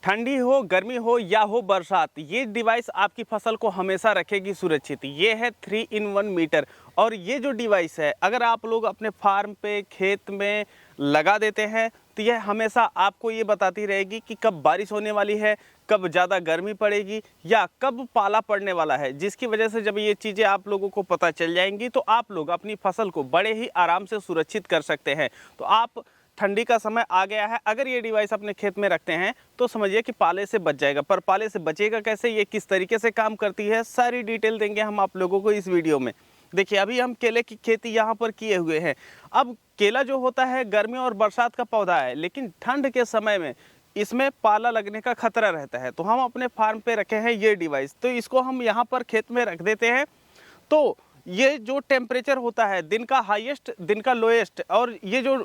ठंडी हो, गर्मी हो या हो बरसात, ये डिवाइस आपकी फसल को हमेशा रखेगी सुरक्षित। ये है 3-in-1 मीटर। और ये जो डिवाइस है, अगर आप लोग अपने फार्म पे, खेत में लगा देते हैं तो यह हमेशा आपको ये बताती रहेगी कि कब बारिश होने वाली है, कब ज़्यादा गर्मी पड़ेगी या कब पाला पड़ने वाला है। जिसकी वजह से जब ये चीज़ें आप लोगों को पता चल जाएंगी तो आप लोग अपनी फसल को बड़े ही आराम से सुरक्षित कर सकते हैं। तो आप ठंडी का समय आ गया है, अगर ये डिवाइस अपने खेत में रखते हैं तो समझिए कि पाले से बच जाएगा। पर पाले से बचेगा कैसे, ये किस तरीके से काम करती है, सारी डिटेल देंगे हम आप लोगों को इस वीडियो में। देखिए, अभी हम केले की खेती यहाँ पर किए हुए हैं। अब केला जो होता है गर्मी और बरसात का पौधा है, लेकिन ठंड के समय में इसमें पाला लगने का खतरा रहता है। तो हम अपने फार्म पे रखे हैं ये डिवाइस, तो इसको हम यहाँ पर खेत में रख देते हैं। तो ये जो टेम्परेचर होता है, दिन का हाईएस्ट, दिन का लोएस्ट, और ये जो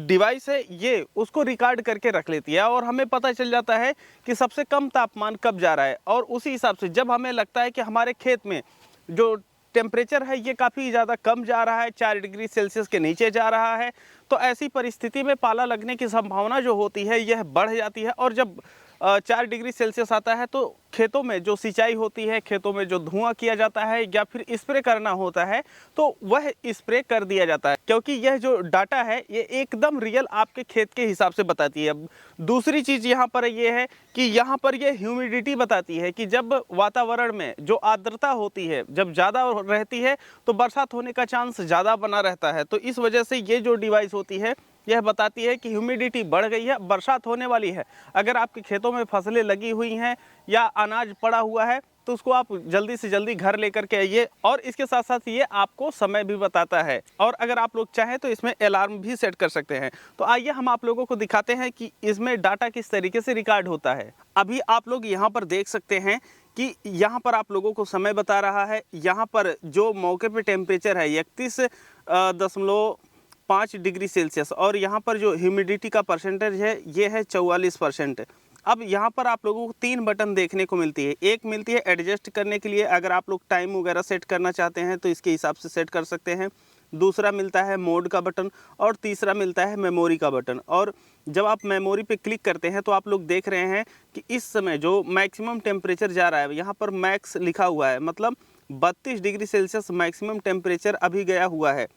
डिवाइस है ये उसको रिकॉर्ड करके रख लेती है और हमें पता चल जाता है कि सबसे कम तापमान कब जा रहा है। और उसी हिसाब से जब हमें लगता है कि हमारे खेत में जो टेम्परेचर है ये काफ़ी ज़्यादा कम जा रहा है, 4 डिग्री सेल्सियस के नीचे जा रहा है, तो ऐसी परिस्थिति में पाला लगने की संभावना जो होती है यह बढ़ जाती है। और जब 4 डिग्री सेल्सियस आता है तो खेतों में जो सिंचाई होती है, खेतों में जो धुआं किया जाता है या फिर स्प्रे करना होता है तो वह स्प्रे कर दिया जाता है, क्योंकि यह जो डाटा है ये एकदम रियल आपके खेत के हिसाब से बताती है। अब दूसरी चीज़ यहाँ पर ये है कि यहाँ पर ये ह्यूमिडिटी बताती है कि जब वातावरण में जो आर्द्रता होती है जब ज़्यादा रहती है तो बरसात होने का चांस ज़्यादा बना रहता है। तो इस वजह से ये जो डिवाइस होती है यह बताती है कि ह्यूमिडिटी बढ़ गई है, बरसात होने वाली है। अगर आपके खेतों में फसलें लगी हुई हैं या अनाज पड़ा हुआ है तो उसको आप जल्दी से जल्दी घर लेकर के आइए। और इसके साथ साथ ये आपको समय भी बताता है, और अगर आप लोग चाहें तो इसमें अलार्म भी सेट कर सकते हैं। तो आइए हम आप लोगों को दिखाते हैं कि इसमें डाटा किस तरीके से रिकॉर्ड होता है। अभी आप लोग यहाँ पर देख सकते हैं कि यहाँ पर आप लोगों को समय बता रहा है। यहाँ पर जो मौके पे टेम्परेचर है 31.5 डिग्री सेल्सियस, और यहाँ पर जो ह्यूमिडिटी का परसेंटेज है ये है 44%। अब यहाँ पर आप लोगों को 3 बटन देखने को मिलती है। एक मिलती है एडजस्ट करने के लिए, अगर आप लोग टाइम वगैरह सेट करना चाहते हैं तो इसके हिसाब से सेट कर सकते हैं। दूसरा मिलता है मोड का बटन, और तीसरा मिलता है मेमोरी का बटन। और जब आप मेमोरी पे क्लिक करते हैं तो आप लोग देख रहे हैं कि इस समय जो मैक्सिमम टेम्परेचर जा रहा है, यहाँ पर मैक्स लिखा हुआ है, मतलब 32 डिग्री सेल्सियस मैक्सिमम टेम्परेचर अभी गया हुआ है।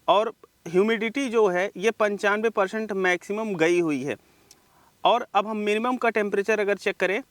और ह्यूमिडिटी जो है ये 95% मैक्सिमम गई हुई है। और अब हम मिनिमम का टेम्परेचर अगर चेक करें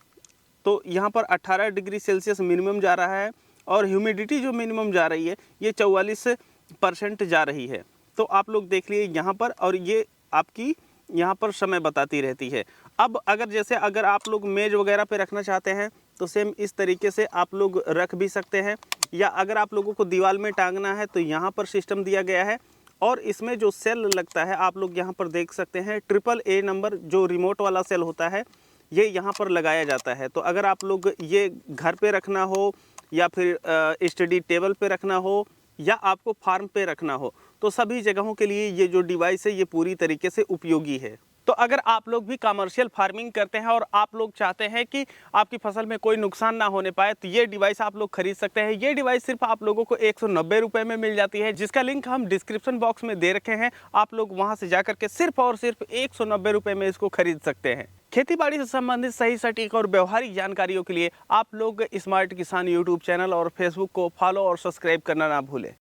तो यहाँ पर 18 डिग्री सेल्सियस मिनिमम जा रहा है, और ह्यूमिडिटी जो मिनिमम जा रही है ये 44% जा रही है। तो आप लोग देख लिए यहाँ पर, और ये आपकी यहाँ पर समय बताती रहती है। अब अगर आप लोग मेज वगैरह पे रखना चाहते हैं तो सेम इस तरीके से आप लोग रख भी सकते हैं, या अगर आप लोगों को दीवार में टांगना है तो यहाँ पर सिस्टम दिया गया है। और इसमें जो सेल लगता है आप लोग यहाँ पर देख सकते हैं, AAA नंबर जो रिमोट वाला सेल होता है ये यहाँ पर लगाया जाता है। तो अगर आप लोग ये घर पे रखना हो या फिर स्टडी टेबल पे रखना हो या आपको फार्म पे रखना हो, तो सभी जगहों के लिए ये जो डिवाइस है ये पूरी तरीके से उपयोगी है। तो अगर आप लोग भी कमर्शियल फार्मिंग करते हैं और आप लोग चाहते हैं कि आपकी फसल में कोई नुकसान ना होने पाए तो ये डिवाइस आप लोग खरीद सकते हैं। ये डिवाइस सिर्फ आप लोगों को 190 रुपये में मिल जाती है, जिसका लिंक हम डिस्क्रिप्शन बॉक्स में दे रखे हैं। आप लोग वहां से जाकर के सिर्फ और सिर्फ 190 रुपये में इसको खरीद सकते हैं। खेती बाड़ी से संबंधित सही, सटीक और व्यवहारिक जानकारियों के लिए आप लोग स्मार्ट किसान यूट्यूब चैनल और फेसबुक को फॉलो और सब्सक्राइब करना ना भूलें।